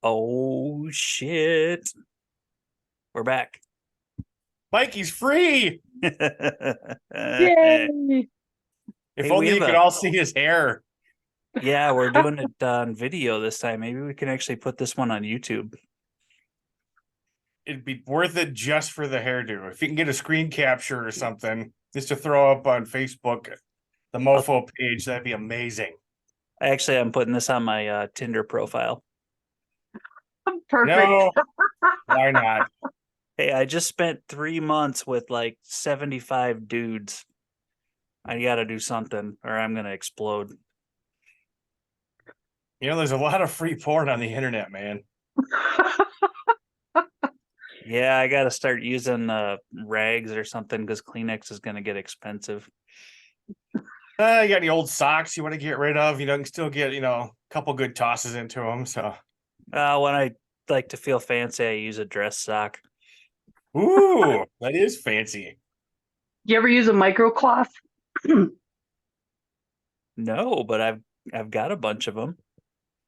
Oh shit. We're back. Mikey's free. Hey, Yay! If we only have you could a all see his hair. yeah, we're doing it on video this time. Maybe we can actually put this one on YouTube. It'd be worth it just for the hairdo. If you can get a screen capture or something, just to throw up on Facebook, the I'll, Mofo page, that'd be amazing. I'm putting this on my Tinder profile. Perfect. No, why not? Hey, I just spent 3 months with like 75 dudes. I gotta do something or I'm gonna explode. There's a lot of free porn on the internet, man. Yeah, I gotta start using rags or something because Kleenex is gonna get expensive. You got any old socks you want to get rid of? You can still get, a couple good tosses into them. So, When I like to feel fancy, I use a dress sock. ooh, that is fancy. Do you ever use a microcloth? No, but I've got a bunch of them.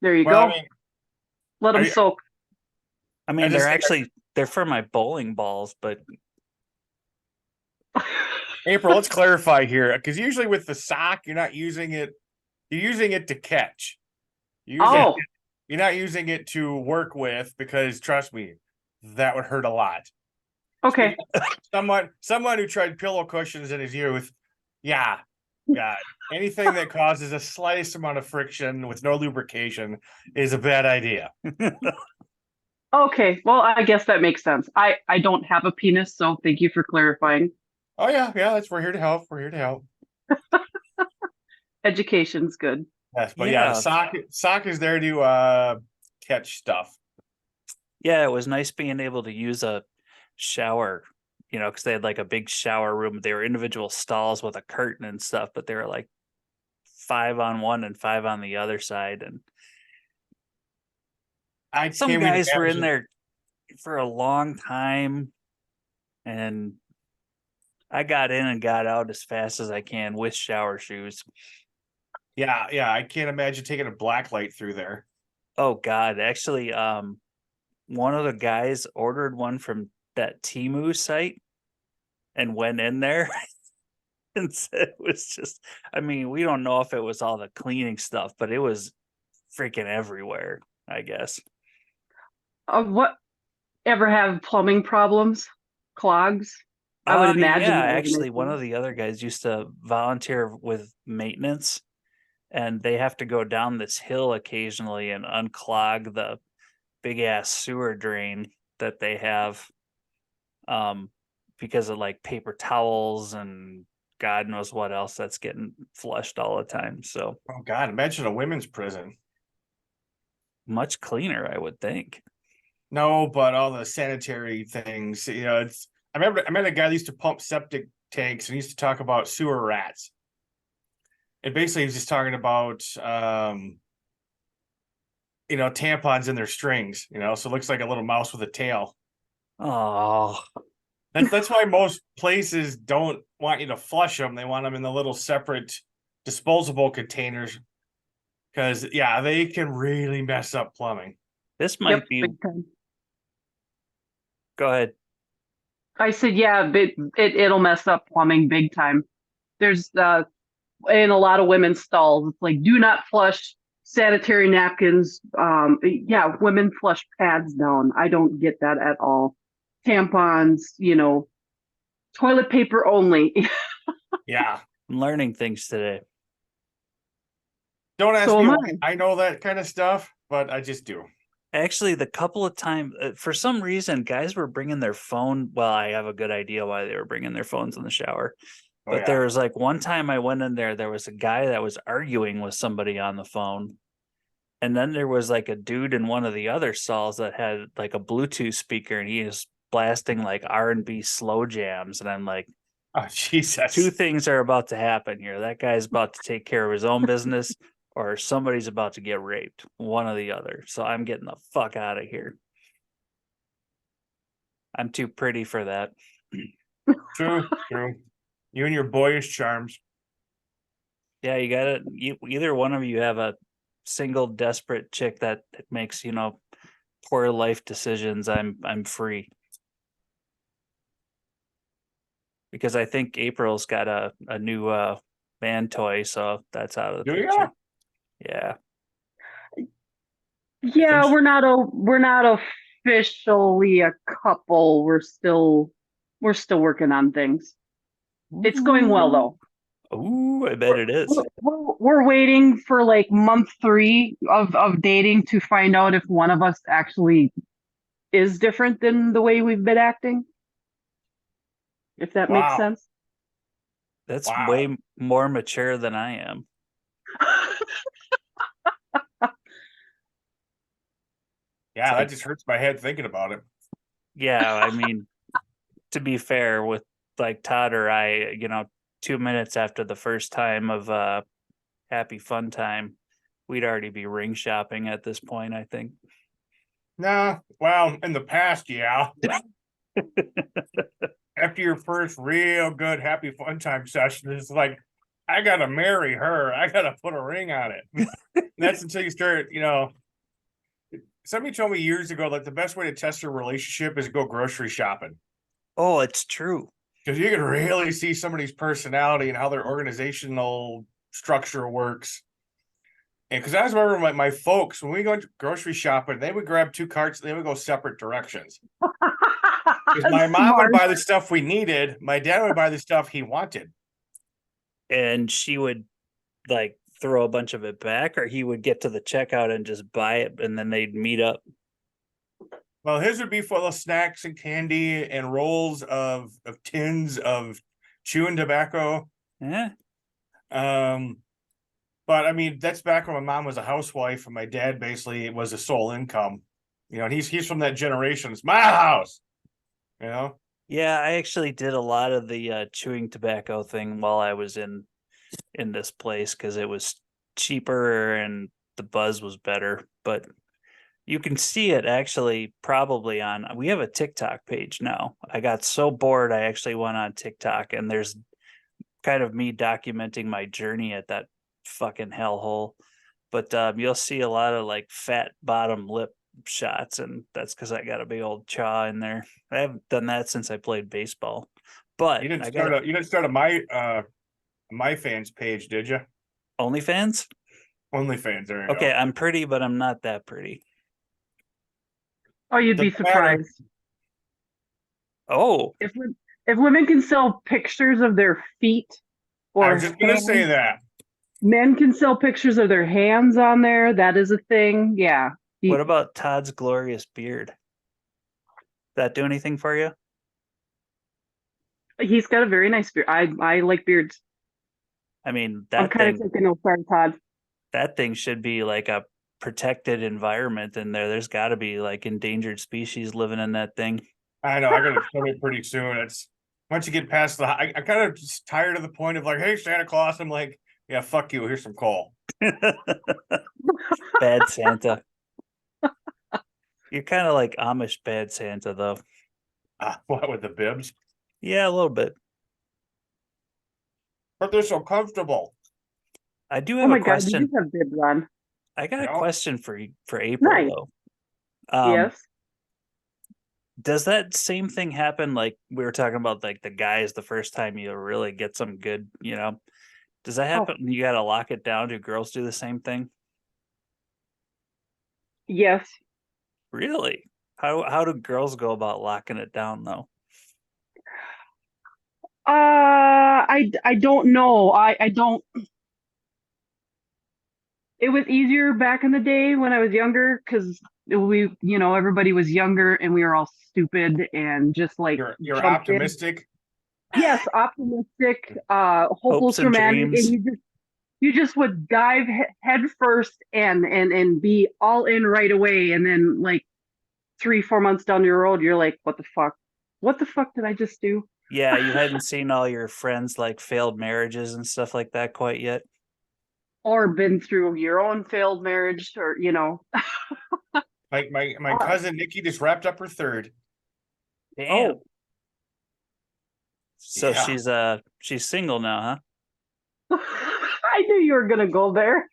There you Well, I go. mean, Let are them you, soak. I I mean, just think, they're for my bowling balls, but April, let's clarify here, because usually with the sock, you're not using it. You're using it to catch. You're using Oh, you're not using it to work with because trust me, that would hurt a lot. okay. Speaking of someone who tried pillow cushions in his youth, yeah, yeah. Anything that causes a slightest amount of friction with no lubrication is a bad idea. Okay. Well, I guess that makes sense. I don't have a penis, so thank you for clarifying. Oh yeah, yeah. We're here to help. We're here to help. Education's good. Yes, but yeah, the yeah, sock is there to catch stuff. yeah, it was nice being able to use a shower, because they had like a big shower room. They were individual stalls with a curtain and stuff, but they were like five on one and five on the other side. And I some can't even guys were in imagine. there for a long time, and I got in and got out as fast as I can with shower shoes. Yeah, yeah, I can't imagine taking a black light through there. Oh God, actually, one of the guys ordered one from that Timu site and went in there and said it was just, I mean, we don't know if it was all the cleaning stuff, but it was freaking everywhere, I guess. What ever have plumbing problems? Clogs? I would imagine Yeah, that was an actually, one issue. of the other guys used to volunteer with maintenance, and they have to go down this hill occasionally and unclog the big ass sewer drain that they have, um, because of like paper towels and God knows what else that's getting flushed all the time. So Oh God, imagine a women's prison. much cleaner, I would think. No, but all the sanitary things, it's. I met a guy that used to pump septic tanks and he used to talk about sewer rats. And basically, he was just talking about, tampons in their strings. So it looks like a little mouse with a tail. Oh, That's why most places don't want you to flush them. They want them in the little separate disposable containers because yeah, they can really mess up plumbing. this Yep, might be. big time. Go ahead. I said, yeah, it'll mess up plumbing big time. There's in a lot of women's stalls, it's like do not flush sanitary napkins. Yeah, women flush pads down. I don't get that at all. Tampons, toilet paper only. Yeah. I'm learning things today. Don't ask So me am why I. I know that kind of stuff, but I just do. Actually, the couple of times, for some reason, guys were bringing their phone. Well, I have a good idea why they were bringing their phones in the shower. Oh But there yeah. was like one time I went in there, there was a guy that was arguing with somebody on the phone. And then there was like a dude in one of the other stalls that had like a Bluetooth speaker and he is blasting like R&B slow jams. And I'm like, Oh two Jesus. things are about to happen here. That guy's about to take care of his own business or somebody's about to get raped, one or the other. So I'm getting the fuck out of here. I'm too pretty for that. True, true. You and your boyish charms. Yeah, you got it. Either one of you have a single desperate chick that makes, poor life decisions, I'm free. Because I think April's got a new man toy, so that's out of the Do picture. ya? Yeah. Yeah, think we're not officially a couple. We're still working on things. It's going well though. Ooh, I bet it is. We're waiting for like month 3 of dating to find out if one of us actually is different than the way we've been acting. If that makes Wow. sense. That's Wow. way more mature than I am. Yeah, that like- just hurts my head thinking about it. Yeah, I mean, to be fair, with like Todd or I, 2 minutes after the first time of happy fun time, we'd already be ring shopping at this point, I think. Nah, well, in the past, yeah. After your first real good happy fun time session, it's like, I gotta marry her. I gotta put a ring on it. That's until you start, somebody told me years ago, like the best way to test a relationship is go grocery shopping. Oh, it's true. Because you can really see somebody's personality and how their organizational structure works. And because I remember my folks, when we go grocery shopping, they would grab 2 carts, they would go separate directions. Because my mom would Smart. buy the stuff we needed, my dad would buy the stuff he wanted. And she would like throw a bunch of it back, or he would get to the checkout and just buy it, and then they'd meet up. Well, his would be full of snacks and candy and rolls of tins of chewing tobacco. Yeah. But I mean, that's back when my mom was a housewife and my dad basically was a sole income. And he's from that generation. It's my house. Yeah, I actually did a lot of the chewing tobacco thing while I was in this place because it was cheaper and the buzz was better. But you can see it actually probably on, we have a TikTok page now. I got so bored I actually went on TikTok, and there's kind of me documenting my journey at that fucking hellhole. But you'll see a lot of like fat bottom lip shots, and that's because I got a big old chaw in there. I haven't done that since I played baseball. But You didn't I start got a you didn't start a my fans page, did you? OnlyFans. OnlyFans, there you Okay, go. I'm pretty, but I'm not that pretty. Oh, you'd be Doesn't matter. surprised. Oh, If women can sell pictures of their feet I or was just gonna say hands, that. men can sell pictures of their hands on there. That is a thing. Yeah. what about Todd's glorious beard? That do anything for you? He's got a very nice beard. I like beards. I mean, I'm kind of taking no part, Todd. that thing should be like a protected environment in there. There's got to be like endangered species living in that thing. I know I gotta trim it pretty soon. It's once you get past I kind of just tired of the point of like, hey, Santa Claus. I'm like, yeah, fuck you. Here's some coal. Bad Santa. You're kind of like Amish bad Santa, though. What with the bibs? Yeah, a little bit. But they're so comfortable. I do Oh have my a God, question. you just have bibs on. I got a No. question for April, Nice. though. Yes. Does that same thing happen? Like we were talking about, like the guys, the first time you really get some good, does that happen? You got to lock it down. Do girls do the same thing? Yes. Really? How do girls go about locking it down, though? I don't know. I don't. It was easier back in the day when I was younger because everybody was younger and we were all stupid and just like You're jumped in. optimistic. Yes, optimistic, hopeless and romantic, dreams. and you just would dive head first and be all in right away, and then like 3-4 months down the road, you're like, what the fuck? What the fuck did I just do? Yeah, you hadn't seen all your friends like failed marriages and stuff like that quite yet. Or been through your own failed marriage, or Like my cousin Nikki just wrapped up her third. Damn. So Yeah. she's single now, huh? I knew you were gonna go there.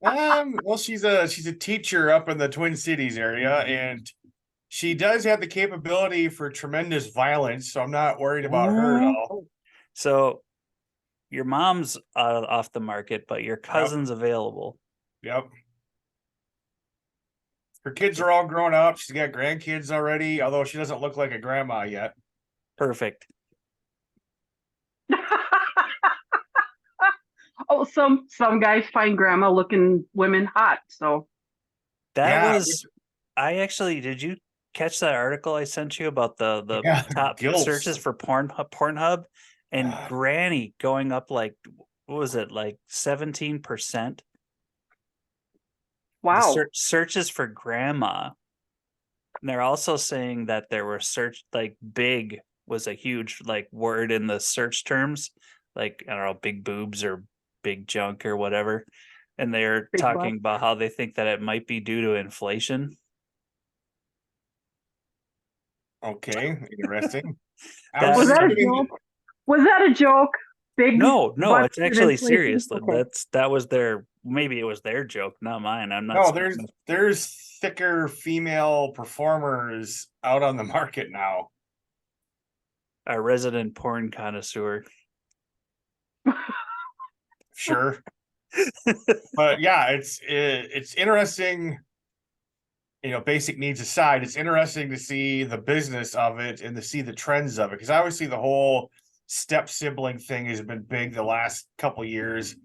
Well, she's a teacher up in the Twin Cities area, and she does have the capability for tremendous violence, so I'm not worried about her at all. So your mom's off the market, but your cousin's available. Yep. Her kids are all grown up. She's got grandkids already, although she doesn't look like a grandma yet. Perfect. Oh, some guys find grandma looking women hot. So That was I actually did you catch that article I sent you about the top gilfs. searches for Pornhub and Granny going up like what was it like 17%? wow. Searches for grandma. And they're also saying that there were like big was a huge like word in the search terms, like I don't know, big boobs or big junk or whatever. And they're Big talking butt. about how they think that it might be due to inflation. Okay, interesting. Was that a joke? Was that a joke? Big No, butts it's and actually inflation? serious. Okay. That was their maybe it was their joke, not mine. I'm not No, saying there's thicker female performers out on the market now. a resident porn connoisseur. Sure. But yeah, it's interesting. Basic needs aside, it's interesting to see the business of it and to see the trends of it. Because obviously the whole step sibling thing has been big the last couple years.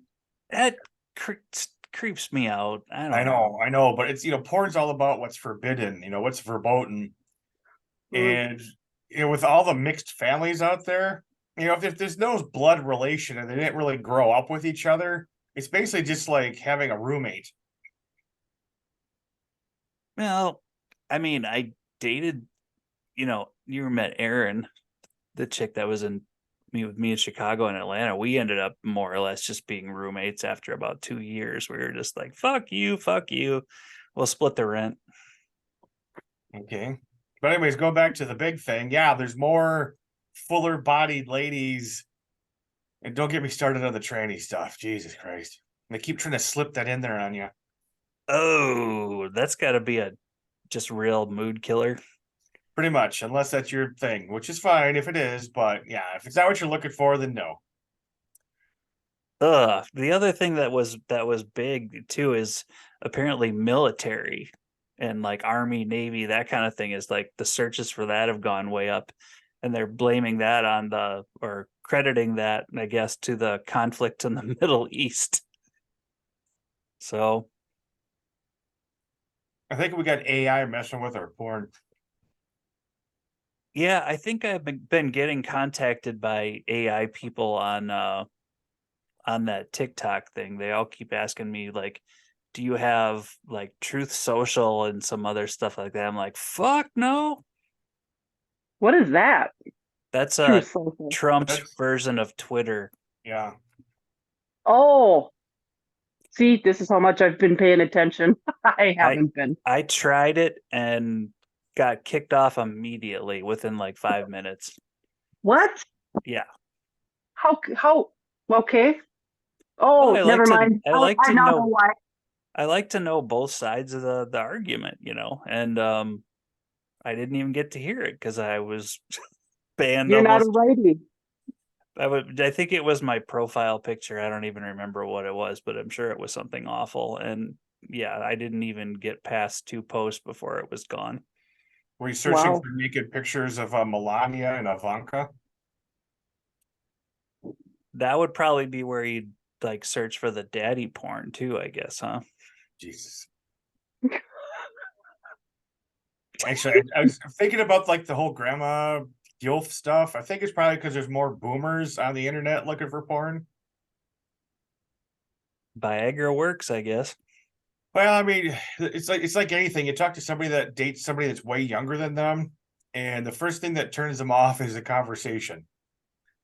That creeps me out. I know, but it's porn's all about what's forbidden, what's verboten. And with all the mixed families out there, if there's no blood relation and they didn't really grow up with each other, it's basically just like having a roommate. Well, I mean, I dated, you met Erin, the chick that was with me in Chicago and Atlanta. We ended up more or less just being roommates after about 2 years. We were just like, fuck you. We'll split the rent. Okay. But anyways, go back to the big thing. Yeah, there's more fuller bodied ladies. And don't get me started on the tranny stuff. Jesus Christ. They keep trying to slip that in there on you. Oh, that's got to be a just real mood killer. Pretty much, unless that's your thing, which is fine if it is. But yeah, if it's not what you're looking for, then no. The other thing that was big too is apparently military and like Army, Navy, that kind of thing is like the searches for that have gone way up, and they're blaming that on or crediting that, I guess, to the conflict in the Middle East. So I think we got AI messing with our porn. yeah, I think I've been getting contacted by AI people on that TikTok thing. They all keep asking me like, do you have like Truth Social and some other stuff like that? I'm like, fuck no. What is that? That's Truth social. Trump's version of Twitter. Yeah. Oh, see, this is how much I've been paying attention. I haven't been. I tried it and got kicked off immediately within like 5 minutes. What? Yeah. How? Okay. Oh, Well, never mind. I now know why. I like to know both sides of the argument, and I didn't even get to hear it because I was banned. You're not a righty. I think it was my profile picture. I don't even remember what it was, but I'm sure it was something awful. And yeah, I didn't even get past 2 posts before it was gone. Were you searching for naked pictures of Melania and Ivanka? That would probably be where you'd like search for the daddy porn too, I guess, huh? Jesus. Actually, I was thinking about like the whole grandma gilf stuff. I think it's probably because there's more boomers on the internet looking for porn. Viagra works, I guess. Well, I mean, it's like anything. You talk to somebody that dates somebody that's way younger than them, and the first thing that turns them off is the conversation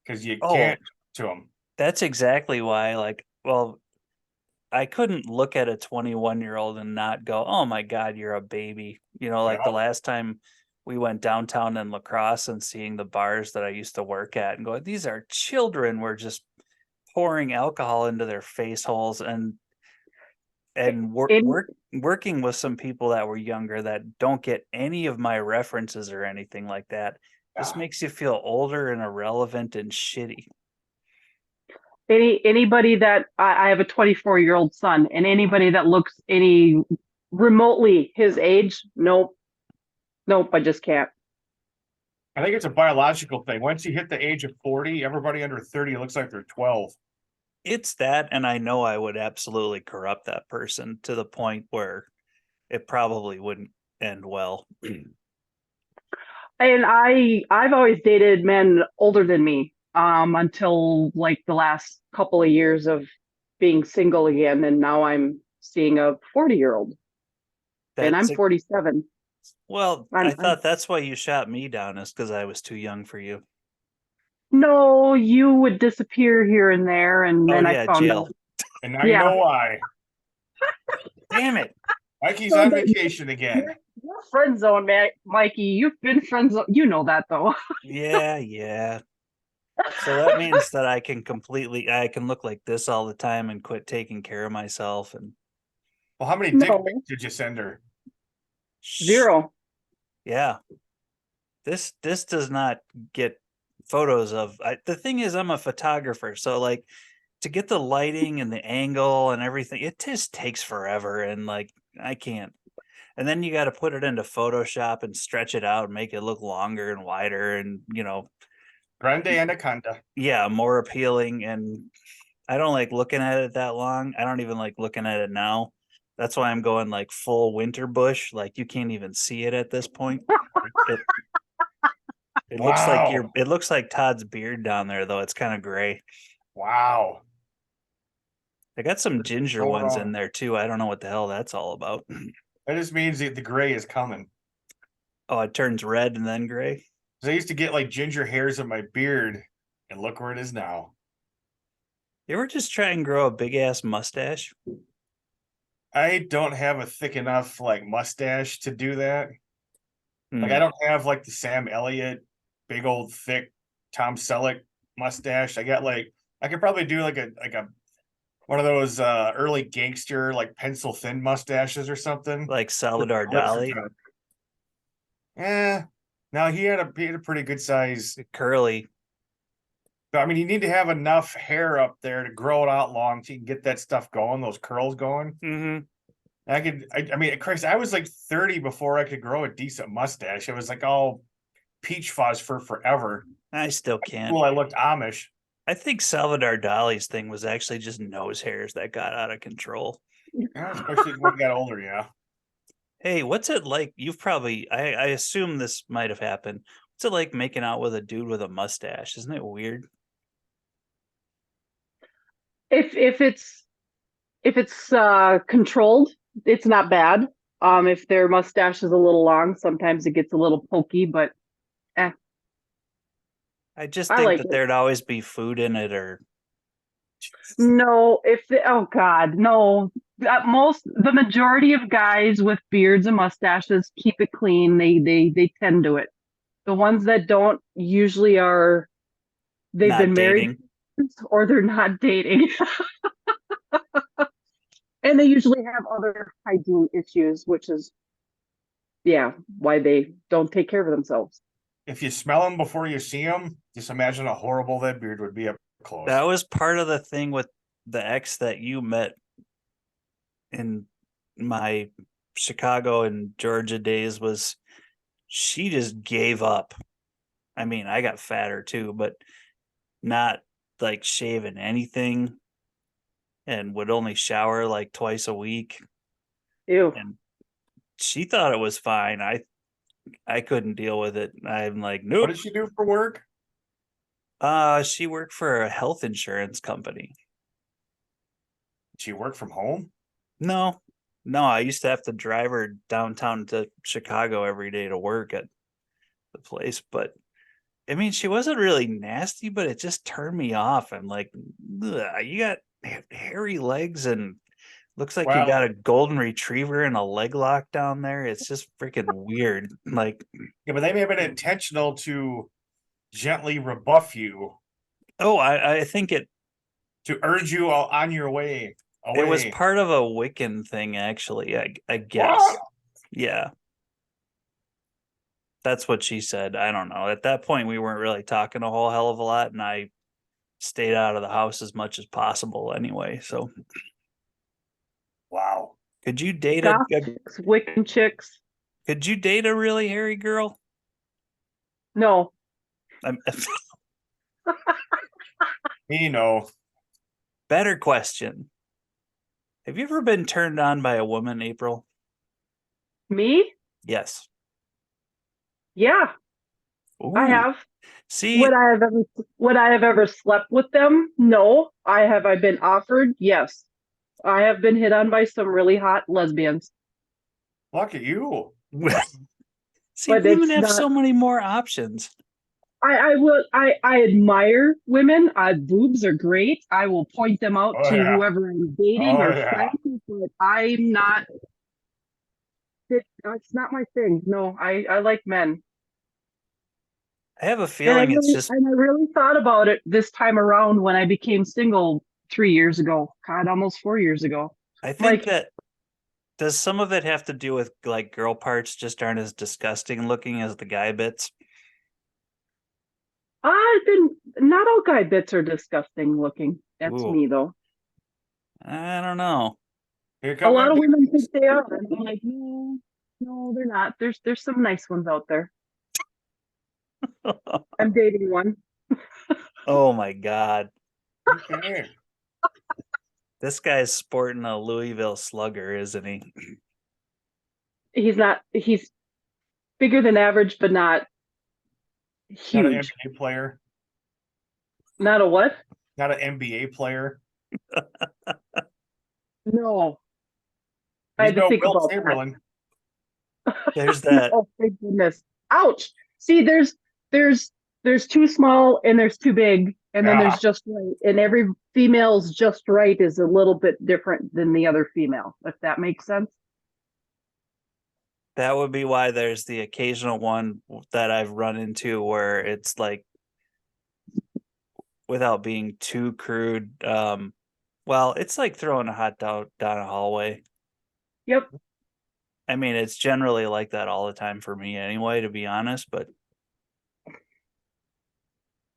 because you can't to them. That's exactly why. Like, well, I couldn't look at a 21-year-old and not go, "Oh my God, you're a baby." Like the last time we went downtown in La Crosse and seeing the bars that I used to work at and go, "These are children." We're just pouring alcohol into their face holes, and and In working with some people that were younger that don't get any of my references or anything like that just Yeah. makes you feel older and irrelevant and shitty. anybody that I have a 24-year-old son, and anybody that looks any remotely his age, nope, nope, I just can't. I think it's a biological thing. Once you hit the age of 40, everybody under 30 looks like they're 12. It's that, and I know I would absolutely corrupt that person to the point where it probably wouldn't end well. And I've always dated men older than me, until like the last couple of years of being single again, and now I'm seeing a 40-year-old, and I'm That's 47. well, I I'm thought that's why you shot me down, is because I was too young for you. no, you would disappear here and there, and Oh then I yeah, found jail. out. And now you Yeah, know why. Damn it. Mikey's on vacation again. you're friend zone, man, Mikey. You've been friend zone. You know that though. Yeah. So that means that I can look like this all the time and quit taking care of myself and Well, how many dick No, pics did you send her? zero. Yeah. This does not get photos of the thing is I'm a photographer, so like to get the lighting and the angle and everything, it just takes forever and like I can't. And then you got to put it into Photoshop and stretch it out and make it look longer and wider and Grande Anaconda. yeah, more appealing. And I don't like looking at it that long. I don't even like looking at it now. That's why I'm going like full winter bush. Like you can't even see it at this point. It it looks like Wow. it looks like Todd's beard down there though. It's kind of gray. Wow. I got some ginger So ones wrong. in there too. I don't know what the hell that's all about. That just means the gray is coming. Oh, it turns red and then gray. 'Cause I used to get like ginger hairs in my beard, and look where it is now. You ever just try and grow a big ass mustache? I don't have a thick enough like mustache to do that. Like Hmm. I don't have like the Sam Elliott big old thick Tom Selleck mustache. I got like I could probably do like a one of those early gangster like pencil thin mustaches or something. Like With the Salvador lips are Dali, kinda- Yeah. Now he had a pretty good size. curly. But I mean, you need to have enough hair up there to grow it out long so you can get that stuff going, those curls going. Mm-hmm. I mean, Chris, I was like 30 before I could grow a decent mustache. It was like all peach fuzz for forever. I still can't. Well, I looked Amish. I think Salvador Dali's thing was actually just nose hairs that got out of control. Yeah, especially when I got older, yeah. Hey, what's it like? You've probably, I assume this might have happened. What's it like making out with a dude with a mustache? Isn't it weird? If it's controlled, it's not bad. If their mustache is a little long, sometimes it gets a little pokey, but I just I think like that it. there'd always be food in it or No, oh God, no. The majority of guys with beards and mustaches keep it clean. They tend to it. The ones that don't usually are they've not been married dating. or they're not dating. And they usually have other hygiene issues, which is yeah, why they don't take care of themselves. If you smell them before you see them, just imagine how horrible that beard would be up close. That was part of the thing with the ex that you met in my Chicago and Georgia days was she just gave up. I mean, I got fatter too, but not like shaving anything and would only shower like twice a week. Ew. And she thought it was fine. I couldn't deal with it. I'm like, What nope. did she do for work? She worked for a health insurance company. Did she work from home? No, no, I used to have to drive her downtown to Chicago every day to work at the place. But I mean, she wasn't really nasty, but it just turned me off. I'm like, "Ugh, you got hairy legs and looks like you Well, got a golden retriever and a leg lock down there. It's just freaking weird." Like, yeah, but they may have been intentional to gently rebuff you, oh, I think it to urge you on your way. Oh, It was wait. part of a Wiccan thing, actually. I guess. What? Yeah, that's what she said. I don't know. At that point, we weren't really talking a whole hell of a lot, and I stayed out of the house as much as possible anyway. So, Wow. could you date Goth chicks, Wiccan chicks. could you date a really hairy girl? No, I'm, better question. Have you ever been turned on by a woman, April? me? Yes. Yeah, I Ooh. have. See, Would I have ever slept with them? No. Have I been offered? Yes. I have been hit on by some really hot lesbians, Look at you. see, but women it's have not. so many more options. I admire women. Boobs are great. I will point them out Oh, to yeah. whoever I'm dating Oh, or yeah. friends, but I'm not. It's not my thing. No, I like men. I have a feeling it's just I really thought about it this time around when I became single 3 years ago. God, almost 4 years ago. I think Like, that does some of it have to do with like girl parts just aren't as disgusting looking as the guy bits? I've been not all guy bits are disgusting looking. That's Ooh, me though. I don't know. Here A come lot them. of women think they are. And I'm like, no, no, they're not. There's some nice ones out there. I'm dating one. Oh my God. Okay. This guy's sporting a Louisville Slugger, isn't he? He's bigger than average, but not Not an huge. NBA player. Not a what? Not an NBA player. No. I He's had to no think Wilt about that. Chamberlain. There's that. Oh, thank goodness. Ouch. See, there's there's too small and there's too big, and then Yeah. there's just right. And every female's just right is a little bit different than the other female, if that makes sense. That would be why there's the occasional one that I've run into where it's like, without being too crude, well, it's like throwing a hot dog down a hallway. Yep. I mean, it's generally like that all the time for me anyway, to be honest, but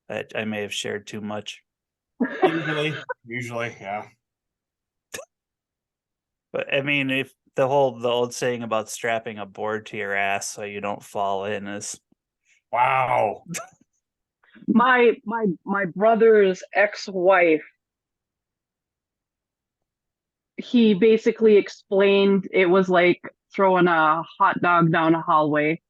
I may have shared too much. Usually, yeah. But I mean, if the old saying about strapping a board to your ass so you don't fall in is Wow. My brother's ex-wife, he basically explained it was like throwing a hot dog down a hallway.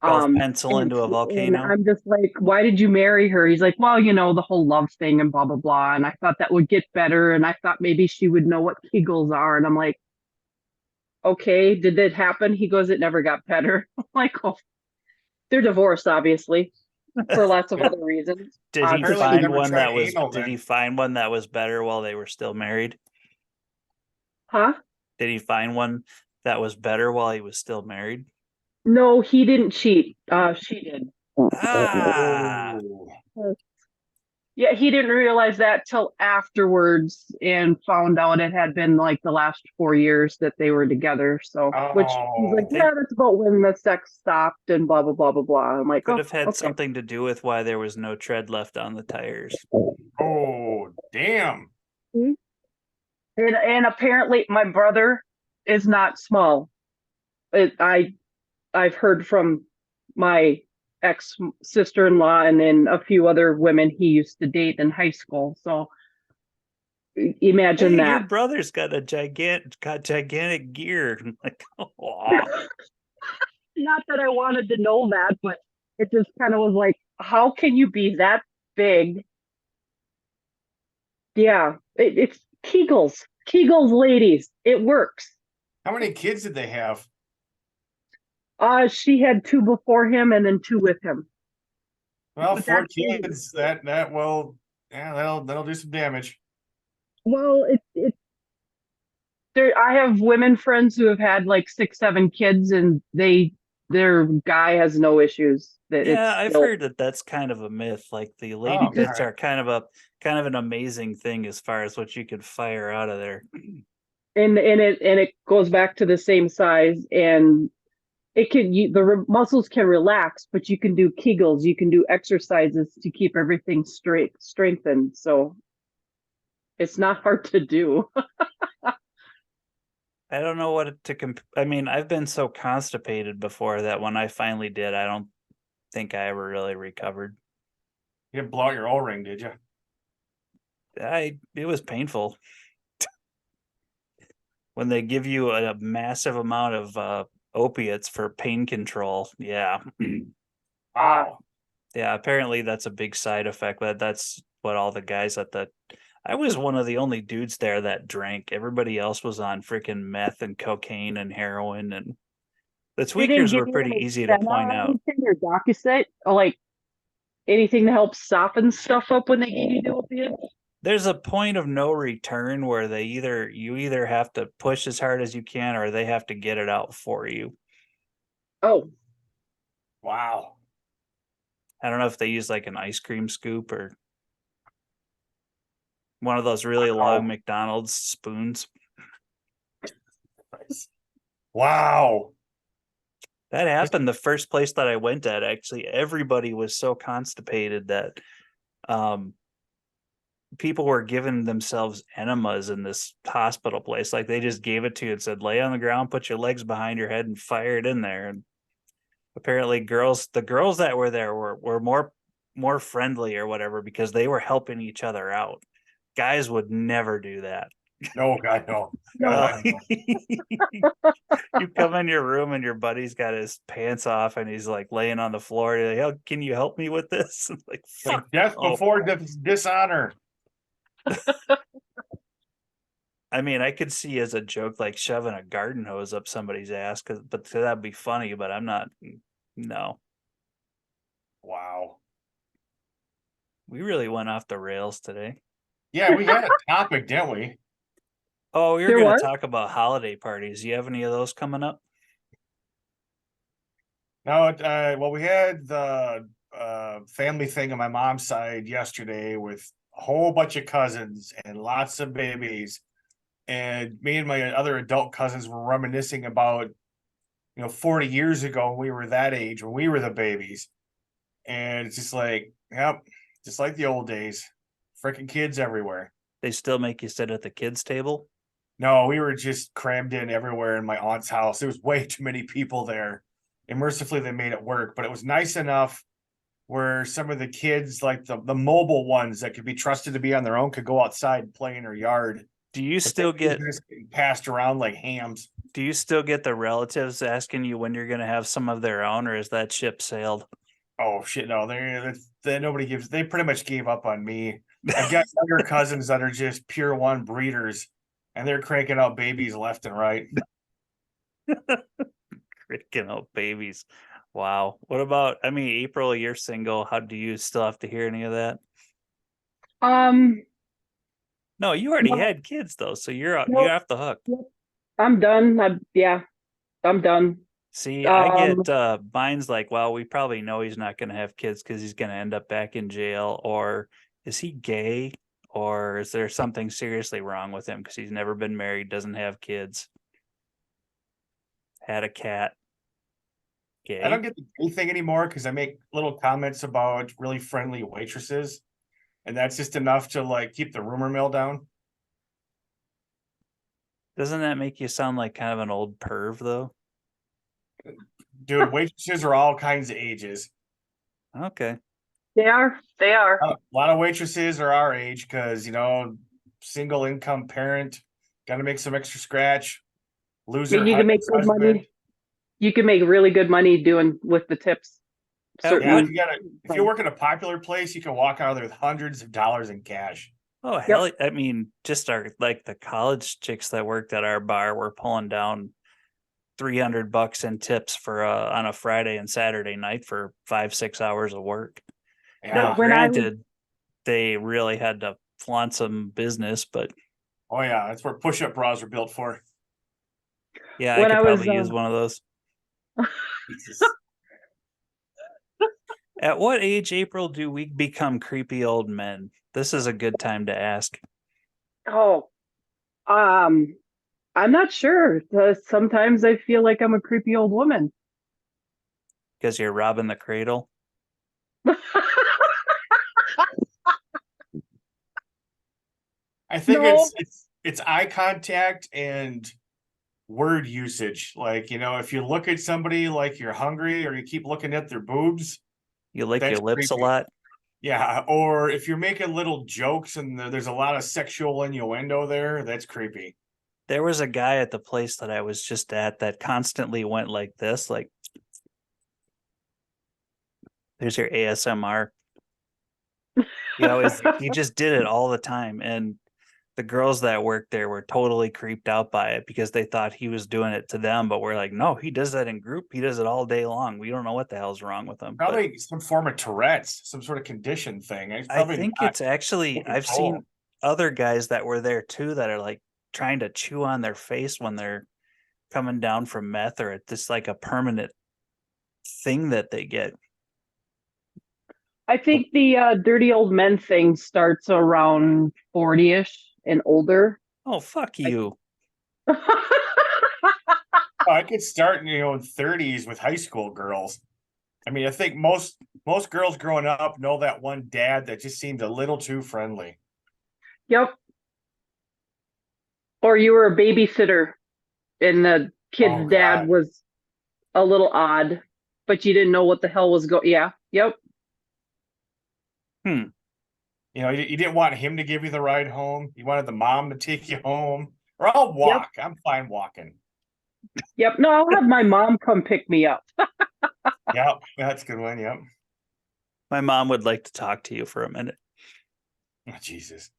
golf pencil into a And volcano. I'm just like, why did you marry her? He's like, well, the whole love thing and blah blah blah. And I thought that would get better, and I thought maybe she would know what Kegels are. And I'm like, okay, did it happen? He goes, it never got better. I'm like, oh, they're divorced, obviously, for lots of other reasons. Did he Apparently he find never one tried that was anal did then. he find one that was better while they were still married? Huh? Did he find one that was better while he was still married? No, he didn't cheat. She did. Ah, Oh. Yeah, he didn't realize that till afterwards and found out it had been like the last 4 years that they were together. So, which he's like, Oh. yeah, that's about when the sex stopped and blah, blah, blah, blah, blah. I'm like, could oh, have had okay. something to do with why there was no tread left on the tires. Oh, damn. And apparently my brother is not small. I've heard from my ex sister-in-law and then a few other women he used to date in high school. So imagine Hey, your that. brother's got gigantic gear. Like, oh. Not that I wanted to know that, but it just kind of was like, how can you be that big? Yeah, it's Kegels. Kegels, ladies. It works. How many kids did they have? She had two before him and then two with him. Well, But 4 kids. That will, yeah, that'll do some damage. well, it there. I have women friends who have had like 6, 7 kids, and they their guy has no issues. That Yeah, it's I've still heard that that's kind of a myth. Like the lady Oh, tits okay. are kind of an amazing thing as far as what you could fire out of there. and it goes back to the same size, and the muscles can relax, but you can do Kegels, you can do exercises to keep everything strengthened. So it's not hard to do. I don't know what I mean, I've been so constipated before that when I finally did, I don't think I ever really recovered. You didn't blow out your O-ring, did you? It was painful. When they give you a massive amount of opiates for pain control. Yeah. Wow. Yeah, apparently that's a big side effect, but that's what all the guys at the I was one of the only dudes there that drank. Everybody else was on freaking meth and cocaine and heroin, and the They didn't tweakers give were you pretty any easy to Senna point or out. anything, or Docuset, or like anything to help soften stuff up when they gave you the opiates. There's a point of no return where you either have to push as hard as you can or they have to get it out for you. Oh, Wow. I don't know if they use like an ice cream scoop or one of those really long Wow. McDonald's spoons. Wow. That happened the first place that I went at. Actually, everybody was so constipated that um, people were giving themselves enemas in this hospital place. Like they just gave it to you and said, lay on the ground, put your legs behind your head and fire it in there. And apparently the girls that were there were more friendly or whatever because they were helping each other out. Guys would never do that. No, God, no. no. God, no. You come in your room and your buddy's got his pants off and he's like laying on the floor. You're like, can you help me with this? Like, fuck. Death Oh. before dishonor. I mean, I could see as a joke like shoving a garden hose up somebody's ass, but that'd be funny. But I'm not. No, Wow. we really went off the rails today. Yeah, we had a topic, didn't we? Oh, you're There going was? to talk about holiday parties. Do you have any of those coming up? No, well, we had the family thing on my mom's side yesterday with a whole bunch of cousins and lots of babies. And me and my other adult cousins were reminiscing about, 40 years ago when we were that age, when we were the babies. And it's just like, yep, just like the old days. Freaking kids everywhere. They still make you sit at the kids' table? No, we were just crammed in everywhere in my aunt's house. There was way too many people there. And mercifully, they made it work. But it was nice enough where some of the kids, like the mobile ones that could be trusted to be on their own, could go outside and play in their yard. Do you But still they get just getting passed around like hams. do you still get the relatives asking you when you're going to have some of their own, or is that ship sailed? Oh shit, no, they nobody gives. They pretty much gave up on me. I've got younger cousins that are just pure one breeders, and they're cranking out babies left and right. Freaking out babies. Wow. What about, I mean, April, you're single. How do you still have to hear any of that? Um, No, you already no, had kids though, so you're no, off the hook. I'm done. I'm done. See, I Um, get mine's like, well, we probably know he's not going to have kids because he's going to end up back in jail, or is he gay, or is there something seriously wrong with him because he's never been married, doesn't have kids, had a cat, I don't gay? get the gay thing anymore because I make little comments about really friendly waitresses, and that's just enough to like keep the rumor mill down. Doesn't that make you sound like kind of an old perv though? Dude, waitresses are all kinds of ages. Okay. they are. They are. A lot of waitresses are our age because single income parent, got to make some extra scratch. Loser You can make good husband. money. You can make really good money doing with the tips. Hell Yeah, Certain. if you work in a popular place, you can walk out of there with hundreds of dollars in cash. Oh hell, I mean, just our like the college chicks that worked at our bar were pulling down $300 in tips for on a Friday and Saturday night for 5-6 hours of work. Now, Yeah. When I granted, they really had to flaunt some business, but Oh yeah, that's where push-up bras are built for. yeah, I when could I was probably use one of those. Jesus. At what age, April, do we become creepy old men? This is a good time to ask. Oh, um, I'm not sure. Sometimes I feel like I'm a creepy old woman. Because you're robbing the cradle. I think No. it's eye contact and word usage. Like, if you look at somebody like you're hungry or you keep looking at their boobs, You lick that's your lips a creepy. lot. Yeah, or if you're making little jokes and there's a lot of sexual innuendo there, that's creepy. There was a guy at the place that I was just at that constantly went like this, like, there's your ASMR. He just did it all the time. And the girls that worked there were totally creeped out by it because they thought he was doing it to them. But we're like, no, he does that in group. He does it all day long. We don't know what the hell's wrong with him. But Probably some form of Tourette's, some sort of condition thing. It's I probably think not it's actually, under I've control. seen other guys that were there too that are like trying to chew on their face when they're coming down from meth, or it's just like a permanent thing that they get. I think the dirty old men thing starts around 40-ish and older. Oh, fuck you. Oh, I could start in 30s with high school girls. I mean, I think most girls growing up know that one dad that just seemed a little too friendly. Yep. Or you were a babysitter and the kid's Oh dad God. was a little odd, but you didn't know what the hell was going. Yeah. Yep. You didn't want him to give you the ride home. You wanted the mom to take you home. Or I'll Yep. walk. I'm fine walking. Yep. No, I'll have my mom come pick me up. Yep, that's a good one. Yep. My mom would like to talk to you for a minute. Oh, Jesus.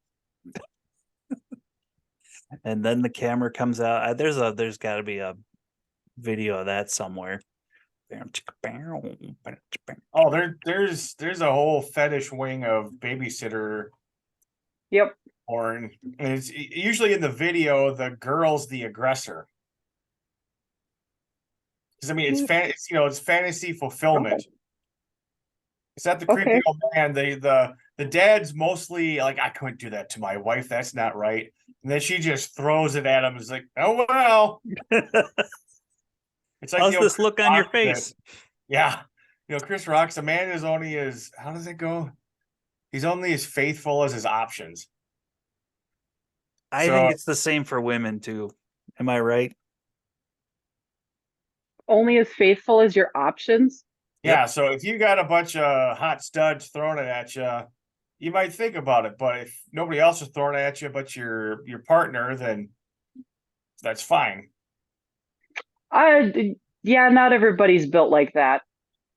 And then the camera comes out. There's got to be a video of that somewhere. Oh, there's a whole fetish wing of babysitter Yep. porn. And it's usually in the video, the girl's the aggressor. Because I mean, it's fantasy fulfillment. It's not the creepy Okay. old man. The dad's mostly like, I couldn't do that to my wife. That's not right. And then she just throws it at him. It's like, oh well. It's like How's this Chris look on your Rock face? yeah. Chris Rock's a man is only as how does it go? He's only as faithful as his options. I think it's the same for women too. Am I right? Only as faithful as your options. Yeah, so if you got a bunch of hot studs throwing it at you, you might think about it. But if nobody else is throwing it at you but your partner, then that's fine. Yeah, not everybody's built like that.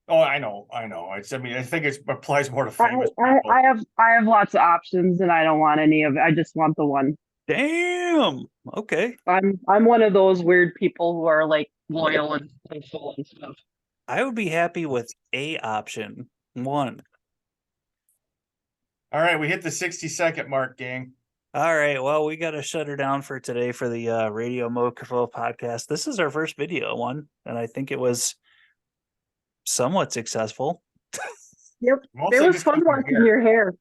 Oh, I know. I think it applies more to famous I, people. I have lots of options and I don't want any of it. I just want the one. Damn. Okay. I'm one of those weird people who are like loyal and faithful and stuff. I would be happy with a option. One. All right, we hit the 60-second mark, gang. All right. Well, we got to shut her down for today for the Radiomofo podcast. This is our first video one, and I think it was somewhat successful. Yep. Mostly It was just fun with my watching hair. your hair.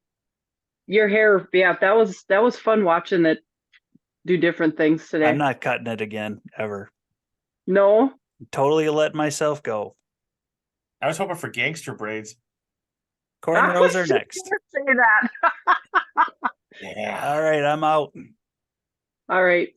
Your hair, yeah, that was fun watching it do different things today. I'm not cutting it again, ever. No. Totally let myself go. I was hoping for gangster braids. Cornrows are next. Say that. Yeah. All right, I'm out. All right.